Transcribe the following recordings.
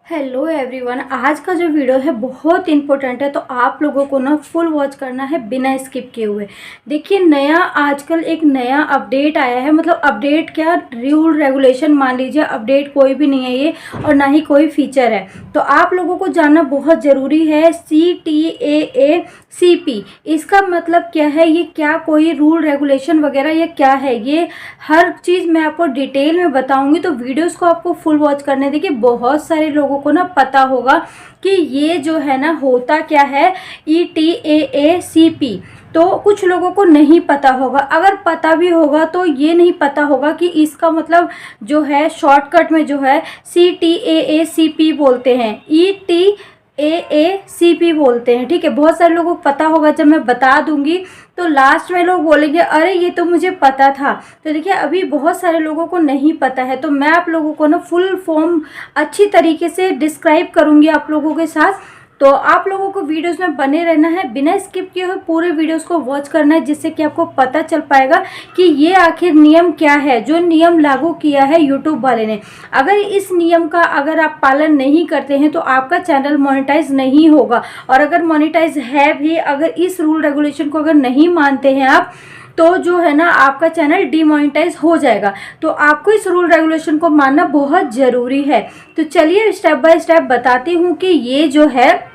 Hello everyone, आज का जो वीडियो है बहुत इंपॉर्टेंट है, तो आप लोगों को ना फुल वॉच करना है बिना स्किप किए हुए। देखिए, नया आजकल एक नया अपडेट आया है। मतलब अपडेट क्या, रूल रेगुलेशन मान लीजिए, अपडेट कोई भी नहीं है ये, और ना ही कोई फीचर है। तो आप लोगों को जानना बहुत ज़रूरी है। CTAA-CP इसका मतलब क्या है, ये क्या कोई रूल रेगुलेशन वगैरह ये क्या है, ये हर चीज़ मैं आपको डिटेल में बताऊंगी। तो वीडियोस को आपको फुल वॉच करने देखिए। बहुत सारे लोगों को ना पता होगा कि ये जो है ना होता क्या है, ETAA-CP, तो कुछ लोगों को नहीं पता होगा। अगर पता भी होगा तो ये नहीं पता होगा कि इसका मतलब जो है शॉर्टकट में जो है CTAA-CP बोलते हैं, ETAA-CP बोलते हैं। ठीक है, बहुत सारे लोगों को पता होगा। जब मैं बता दूंगी तो लास्ट में लोग बोलेंगे अरे ये तो मुझे पता था। तो देखिए, अभी बहुत सारे लोगों को नहीं पता है, तो मैं आप लोगों को ना फुल फॉर्म अच्छी तरीके से डिस्क्राइब करूंगी आप लोगों के साथ। तो आप लोगों को वीडियोस में बने रहना है, बिना स्किप किए हुए पूरे वीडियोस को वॉच करना है, जिससे कि आपको पता चल पाएगा कि ये आखिर नियम क्या है, जो नियम लागू किया है यूट्यूब वाले ने। अगर इस नियम का अगर आप पालन नहीं करते हैं तो आपका चैनल मोनेटाइज नहीं होगा। और अगर मोनेटाइज है भी, अगर इस रूल रेगुलेशन को अगर नहीं मानते हैं आप, तो जो है ना आपका चैनल डीमोनेटाइज हो जाएगा। तो आपको इस रूल रेगुलेशन को मानना बहुत ज़रूरी है। तो चलिए स्टेप बाय स्टेप बताती हूँ कि ये जो है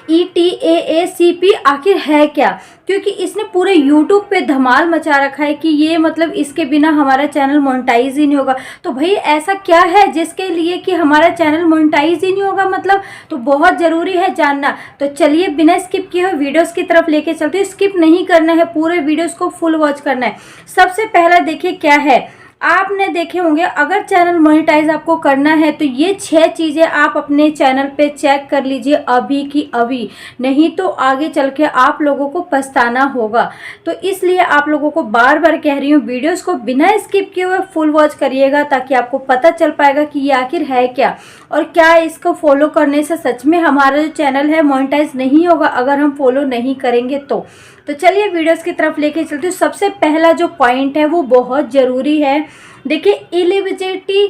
ETAA-CP आखिर है क्या, क्योंकि इसने पूरे YouTube पे धमाल मचा रखा है कि ये मतलब इसके बिना हमारा चैनल मोनेटाइज ही नहीं होगा। तो भाई ऐसा क्या है जिसके लिए कि हमारा चैनल मोनेटाइज ही नहीं होगा, मतलब तो बहुत ज़रूरी है जानना। तो चलिए बिना स्किप किए हुए वीडियोस की तरफ लेके चलते हैं। स्किप नहीं करना है, पूरे वीडियोस को फुल वॉच करना है। सबसे पहला देखिए क्या है, आपने देखे होंगे अगर चैनल मोनेटाइज आपको करना है तो ये 6 चीज़ें आप अपने चैनल पे चेक कर लीजिए अभी की अभी, नहीं तो आगे चल के आप लोगों को पछताना होगा। तो इसलिए आप लोगों को बार बार कह रही हूँ, वीडियोस को बिना स्किप किए हुए फुल वॉच करिएगा, ताकि आपको पता चल पाएगा कि ये आखिर है क्या, और क्या इसको फॉलो करने से सच में हमारा जो चैनल है मोनेटाइज नहीं होगा अगर हम फॉलो नहीं करेंगे तो चलिए वीडियोस की तरफ लेके चलते हैं। सबसे पहला जो पॉइंट है वो बहुत ज़रूरी है। देखिए, एलिजिबिलिटी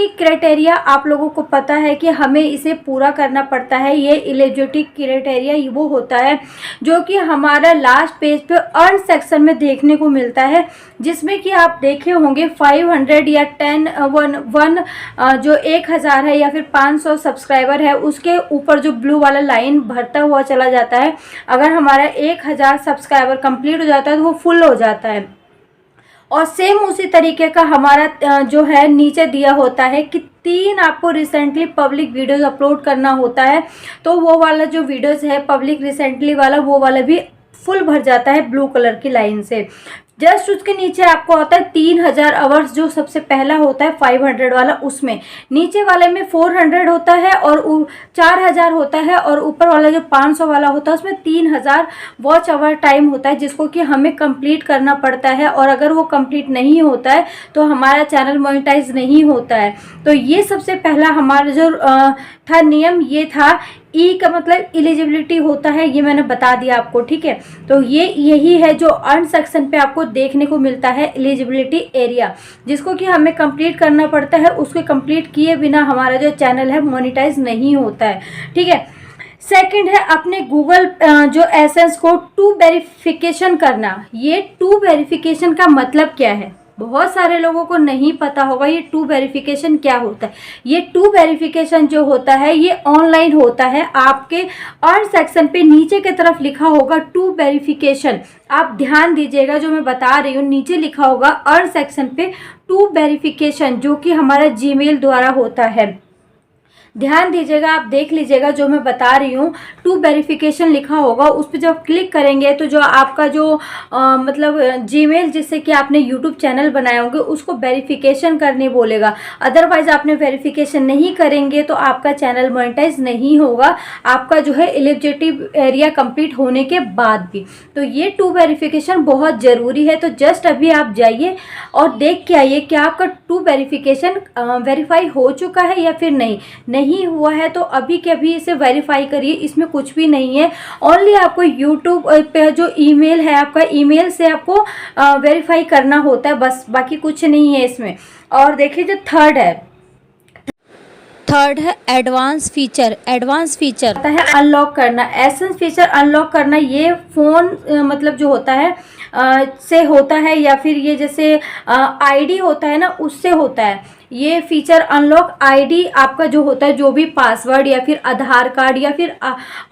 क्राइटेरिया आप लोगों को पता है कि हमें इसे पूरा करना पड़ता है। ये एलिजिबिलिटी क्राइटेरिया वो होता है जो कि हमारा लास्ट पेज पे अर्न सेक्शन में देखने को मिलता है, जिसमें कि आप देखे होंगे 500 या 1 जो 1000 है या फिर 500 सब्सक्राइबर है, उसके ऊपर जो ब्लू वाला लाइन भरता हुआ चला जाता है। अगर हमारा 1000 सब्सक्राइबर कंप्लीट हो जाता है तो वो फुल हो जाता है। और सेम उसी तरीके का हमारा जो है नीचे दिया होता है कि 3 आपको रिसेंटली पब्लिक वीडियोस अपलोड करना होता है। तो वो वाला जो वीडियोस है पब्लिक रिसेंटली वाला, वो वाला भी फुल भर जाता है ब्लू कलर की लाइन से। जस्ट उसके नीचे आपको आता है 3000 आवर्स, जो सबसे पहला होता है 500 वाला, उसमें नीचे वाले में 400 होता है और 4000 होता है, और ऊपर वाला जो 500 वाला होता है उसमें 3000 वॉच आवर टाइम होता है, जिसको कि हमें कंप्लीट करना पड़ता है। और अगर वो कंप्लीट नहीं होता है तो हमारा चैनल मोनेटाइज नहीं होता है। तो ये सबसे पहला हमारा जो था नियम, ये था। ई का मतलब एलिजिबिलिटी होता है, ये मैंने बता दिया आपको। ठीक है, तो ये यही है जो अर्न सेक्शन पे आपको देखने को मिलता है, एलिजिबिलिटी एरिया, जिसको कि हमें कंप्लीट करना पड़ता है। उसको कंप्लीट किए बिना हमारा जो चैनल है मोनेटाइज नहीं होता है। ठीक है, सेकंड है अपने गूगल जो एसेंस को 2 वेरिफिकेशन करना। ये 2 वेरिफिकेशन का मतलब क्या है, बहुत सारे लोगों को नहीं पता होगा ये 2 वेरिफिकेशन क्या होता है। ये 2 वेरिफिकेशन जो होता है ये ऑनलाइन होता है। आपके अर्न सेक्शन पे नीचे की तरफ लिखा होगा 2 वेरिफिकेशन। आप ध्यान दीजिएगा, जो मैं बता रही हूँ नीचे लिखा होगा अर्न सेक्शन पे 2 वेरिफिकेशन, जो कि हमारा जीमेल द्वारा होता है। ध्यान दीजिएगा, आप देख लीजिएगा जो मैं बता रही हूँ, 2 वेरिफिकेशन लिखा होगा। उस पर जब क्लिक करेंगे तो जो आपका जो मतलब जीमेल जिससे कि आपने यूट्यूब चैनल बनाए होंगे उसको वेरिफिकेशन करने बोलेगा। अदरवाइज आपने वेरिफिकेशन नहीं करेंगे तो आपका चैनल मोनेटाइज नहीं होगा, आपका जो है एलिजिबिलिटी एरिया कंप्लीट होने के बाद भी। तो ये 2 वेरिफिकेशन बहुत ज़रूरी है। तो जस्ट अभी आप जाइए और देख के आइए कि आपका 2 वेरिफिकेशन वेरीफाई हो चुका है या फिर नहीं हुआ है। तो अभी के अभी इसे वेरीफाई करिए, इसमें कुछ भी नहीं है। ओनली आपको यूट्यूब पे जो ईमेल है आपका, ईमेल से आपको वेरीफाई करना होता है, बस, बाकी कुछ नहीं है इसमें। और देखिए जो थर्ड है, थर्ड है एडवांस फीचर। एडवांस फीचर आता है अनलॉक करना। एसेंस फीचर अनलॉक करना ये फ़ोन मतलब जो होता है से होता है, या फिर ये जैसे आईडी होता है ना, उससे होता है। ये फीचर अनलॉक आईडी आपका जो होता है, जो भी पासवर्ड या फिर आधार कार्ड या फिर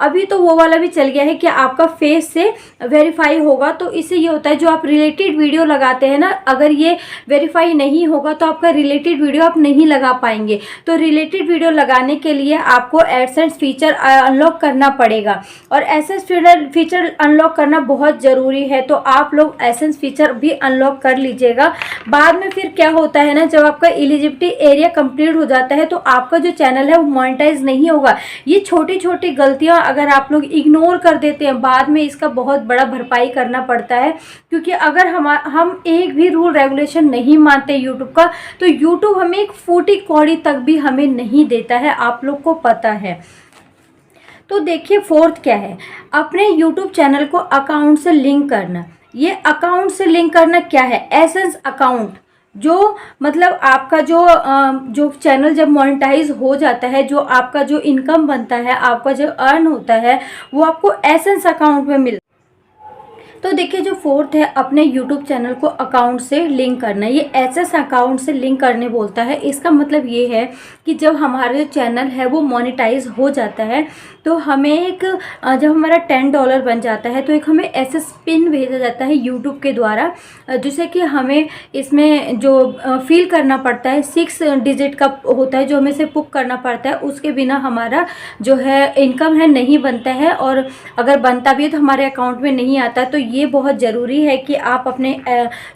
अभी तो वो वाला भी चल गया है कि आपका फेस से वेरीफाई होगा। तो इससे ये होता है जो आप रिलेटेड वीडियो लगाते हैं ना, अगर ये वेरीफाई नहीं होगा तो आपका रिलेटेड वीडियो आप नहीं लगा पाएंगे। तो रिलेटेड वीडियो लगाने के लिए आपको एसेंस फीचर अनलॉक करना पड़ेगा, और एसेंस फीचर अनलॉक करना बहुत ज़रूरी है। तो आप लोग एसेंस फीचर भी अनलॉक कर लीजिएगा। बाद में फिर क्या होता है ना, जब आपका एलिजिबिलिटी एरिया कंप्लीट हो जाता है तो आपका जो चैनल है वो मोनेटाइज नहीं होगा। ये छोटी छोटी गलतियां अगर आप लोग इग्नोर कर देते हैं, बाद में इसका बहुत बड़ा भरपाई करना पड़ता है। क्योंकि अगर हम एक भी रूल रेगुलेशन नहीं मानते यूट्यूब का, तो यूट्यूब हमें एक फूटी कौड़ी तक भी हमें नहीं देता है, आप लोग को पता है। तो देखिए फोर्थ क्या है, अपने यूट्यूब चैनल को अकाउंट से लिंक करना। ये अकाउंट से लिंक करना क्या है, एसेंस अकाउंट, जो मतलब आपका जो चैनल जब मोनेटाइज हो जाता है, जो आपका जो इनकम बनता है, आपका जो अर्न होता है, वो आपको एसेंस अकाउंट में मिलता है। तो देखिए जो फोर्थ है, अपने यूट्यूब चैनल को अकाउंट से लिंक करना। ये एसेंस अकाउंट से लिंक करने बोलता है। इसका मतलब ये है कि जब हमारा जो चैनल है वो मोनेटाइज हो जाता है, तो हमें एक जब हमारा $10 बन जाता है तो एक हमें एसेंस पिन भेजा जाता है यूट्यूब के द्वारा, जिससे कि हमें इसमें जो फिल करना पड़ता है 6 डिजिट का होता है, जो हमें से पुक करना पड़ता है। उसके बिना हमारा जो है इनकम है नहीं बनता है, और अगर बनता भी है तो हमारे अकाउंट में नहीं आता। तो ये बहुत ज़रूरी है कि आप अपने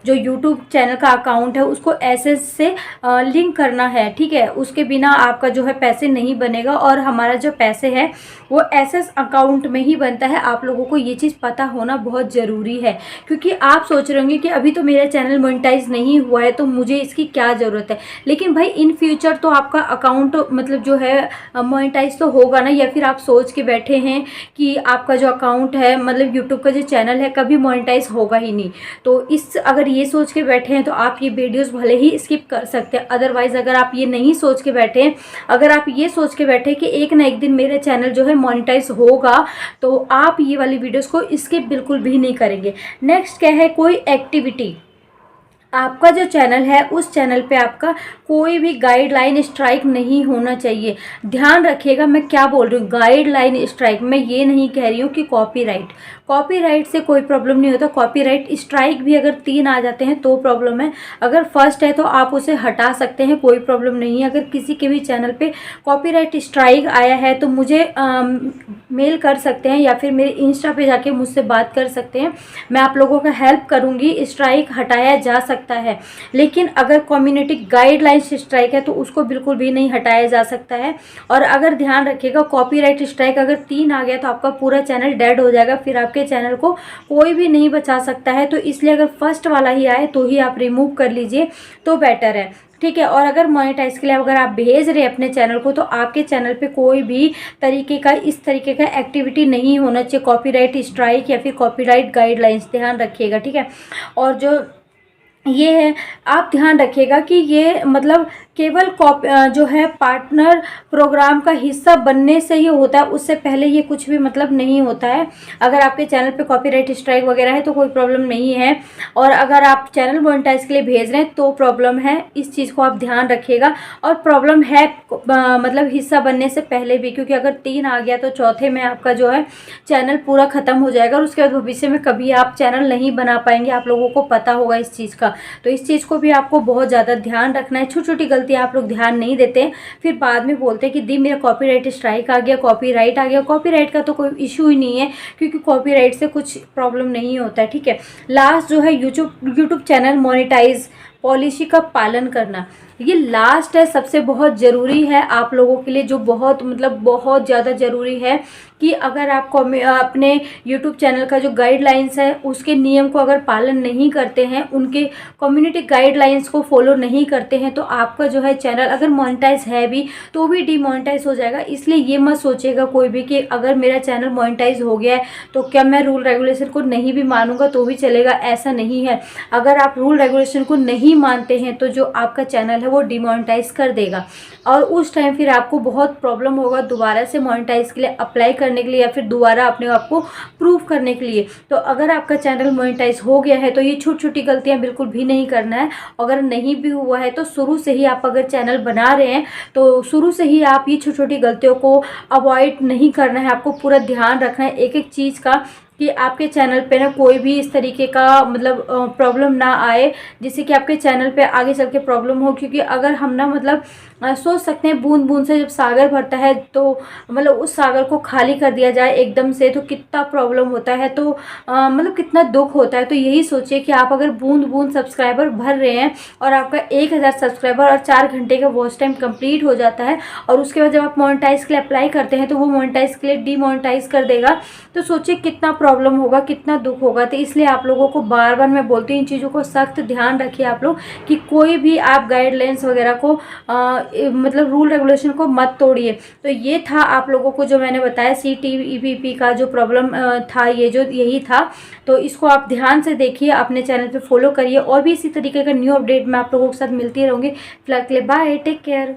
जो यूट्यूब चैनल का अकाउंट है उसको एसेंस से लिंक करना है, ठीक है। उसके बिना आपका जो है पैसे नहीं बनेगा, और हमारा जो पैसे है वो एसेंस अकाउंट में ही बनता है। आप लोगों को ये चीज़ पता होना बहुत ज़रूरी है, क्योंकि आप सोच रहे होंगे कि अभी तो मेरा चैनल मोनेटाइज नहीं हुआ है तो मुझे इसकी क्या ज़रूरत है। लेकिन भाई इन फ्यूचर तो आपका अकाउंट मतलब जो है मोनेटाइज तो होगा ना, या फिर आप सोच के बैठे हैं कि आपका जो अकाउंट है मतलब यूट्यूब का जो चैनल है कभी मोनेटाइज होगा ही नहीं। तो अगर ये सोच के बैठे हैं तो आप ये वीडियोस भले ही स्किप कर सकते हैं। अदरवाइज़ अगर आप ये नहीं सोच के बैठे हैं, अगर आप ये सोच के बैठे कि एक ना एक दिन मेरा चैनल जो है मोनेटाइज होगा, तो आप ये वाली वीडियोस को स्किप बिल्कुल भी नहीं करेंगे। नेक्स्ट क्या है, कोई एक्टिविटी। आपका जो चैनल है उस चैनल पे आपका कोई भी गाइडलाइन स्ट्राइक नहीं होना चाहिए। ध्यान रखिएगा मैं क्या बोल रही हूँ, गाइडलाइन स्ट्राइक। मैं ये नहीं कह रही हूँ कि कॉपीराइट से कोई प्रॉब्लम नहीं होता। कॉपीराइट स्ट्राइक भी अगर 3 आ जाते हैं तो प्रॉब्लम है। अगर फर्स्ट है तो आप उसे हटा सकते हैं, कोई प्रॉब्लम नहीं है। अगर किसी के भी चैनल पे कॉपीराइट स्ट्राइक आया है तो मुझे मेल कर सकते हैं, या फिर मेरे इंस्टा पे जाके मुझसे बात कर सकते हैं। मैं आप लोगों का हेल्प करूँगी, स्ट्राइक हटाया जा सकता है। लेकिन अगर कम्युनिटी गाइडलाइन से स्ट्राइक है तो उसको बिल्कुल भी नहीं हटाया जा सकता है। और अगर ध्यान रखिएगा, कॉपीराइट स्ट्राइक अगर 3 आ गया तो आपका पूरा चैनल डेड हो जाएगा, फिर आपके चैनल को कोई भी नहीं बचा सकता है। तो इसलिए अगर फर्स्ट वाला ही आए तो ही आप रिमूव कर लीजिए तो बेटर है, ठीक है। और अगर मोनेटाइज के लिए अगर आप भेज रहे हैं अपने चैनल को, तो आपके चैनल पे कोई भी इस तरीके का एक्टिविटी नहीं होना चाहिए, कॉपीराइट स्ट्राइक या फिर कॉपीराइट गाइडलाइंस। ध्यान रखिएगा, ठीक है। और जो ये है, आप ध्यान रखिएगा कि ये मतलब केवल जो है पार्टनर प्रोग्राम का हिस्सा बनने से ही होता है, उससे पहले ये कुछ भी मतलब नहीं होता है। अगर आपके चैनल पे कॉपीराइट स्ट्राइक वगैरह है तो कोई प्रॉब्लम नहीं है, और अगर आप चैनल मोनेटाइज के लिए भेज रहे हैं तो प्रॉब्लम है। इस चीज़ को आप ध्यान रखिएगा। और प्रॉब्लम है मतलब हिस्सा बनने से पहले भी, क्योंकि अगर 3 आ गया तो चौथे में आपका जो है चैनल पूरा ख़त्म हो जाएगा, और उसके बाद भविष्य में कभी आप चैनल नहीं बना पाएंगे। आप लोगों को पता होगा इस चीज़ का। तो इस चीज़ को भी आपको बहुत ज़्यादा ध्यान रखना है। छोटी छोटी गलतियाँ आप लोग ध्यान नहीं देते हैं, फिर बाद में बोलते हैं कि दी मेरा कॉपीराइट स्ट्राइक आ गया, कॉपीराइट आ गया। कॉपीराइट का तो कोई इशू ही नहीं है, क्योंकि कॉपीराइट से कुछ प्रॉब्लम नहीं होता है, ठीक है। लास्ट जो है यूट्यूब चैनल मोनेटाइज पॉलिसी का पालन करना, ये लास्ट है, सबसे बहुत ज़रूरी है आप लोगों के लिए, जो बहुत मतलब बहुत ज़्यादा ज़रूरी है कि अगर आप अपने YouTube चैनल का जो गाइडलाइंस है उसके नियम को अगर पालन नहीं करते हैं, उनके कम्युनिटी गाइडलाइंस को फॉलो नहीं करते हैं, तो आपका जो है चैनल अगर मोनेटाइज है भी तो भी डीमोनेटाइज हो जाएगा। इसलिए ये मत सोचेगा कोई भी कि अगर मेरा चैनल मोनेटाइज हो गया है तो क्या मैं रूल रेगुलेशन को नहीं भी मानूंगा तो भी चलेगा, ऐसा नहीं है। अगर आप रूल रेगुलेशन को नहीं मानते हैं तो जो आपका चैनल है है वो डिमोनेटाइज कर देगा और उस टाइम फिर आपको बहुत प्रॉब्लम होगा दोबारा से मोनेटाइज के लिए अप्लाई करने के लिए या फिर दोबारा अपने आप को प्रूव करने के लिए। तो अगर आपका चैनल मोनेटाइज हो गया है तो ये छोटी छोटी गलतियाँ बिल्कुल भी नहीं करना है। अगर नहीं भी हुआ है तो शुरू से ही आप अगर चैनल बना रहे हैं तो शुरू से ही आप ये छोटी छोटी गलतियों को अवॉइड नहीं करना है। आपको पूरा ध्यान रखना है एक एक चीज़ का कि आपके चैनल पे ना कोई भी इस तरीके का मतलब प्रॉब्लम ना आए जिससे कि आपके चैनल पे आगे चल के प्रॉब्लम हो। क्योंकि अगर हम ना मतलब सोच सकते हैं बूंद बूंद से जब सागर भरता है तो मतलब उस सागर को खाली कर दिया जाए एकदम से तो कितना प्रॉब्लम होता है, तो मतलब कितना दुख होता है। तो यही सोचिए कि आप अगर बूंद बूंद सब्सक्राइबर भर रहे हैं और आपका 1000 सब्सक्राइबर और 4 घंटे का वॉच टाइम कंप्लीट हो जाता है और उसके बाद जब आप मोनेटाइज के लिए अप्लाई करते हैं तो वो मोनेटाइज के लिए डीमोनेटाइज कर देगा, तो सोचिए कितना प्रॉब्लम होगा, कितना दुख होगा। तो इसलिए आप लोगों को बार बार मैं बोलती हूँ इन चीज़ों को सख्त ध्यान रखिए आप लोग कि कोई भी आप गाइडलाइंस वगैरह को मतलब रूल रेगुलेशन को मत तोड़िए। तो ये था आप लोगों को जो मैंने बताया CTEPP का जो प्रॉब्लम था, ये जो यही था। तो इसको आप ध्यान से देखिए, अपने चैनल पे फॉलो करिए और भी इसी तरीके का न्यू अपडेट मैं आप लोगों के साथ मिलती रहूँगी। फिलहाल के लिए बाय, टेक केयर।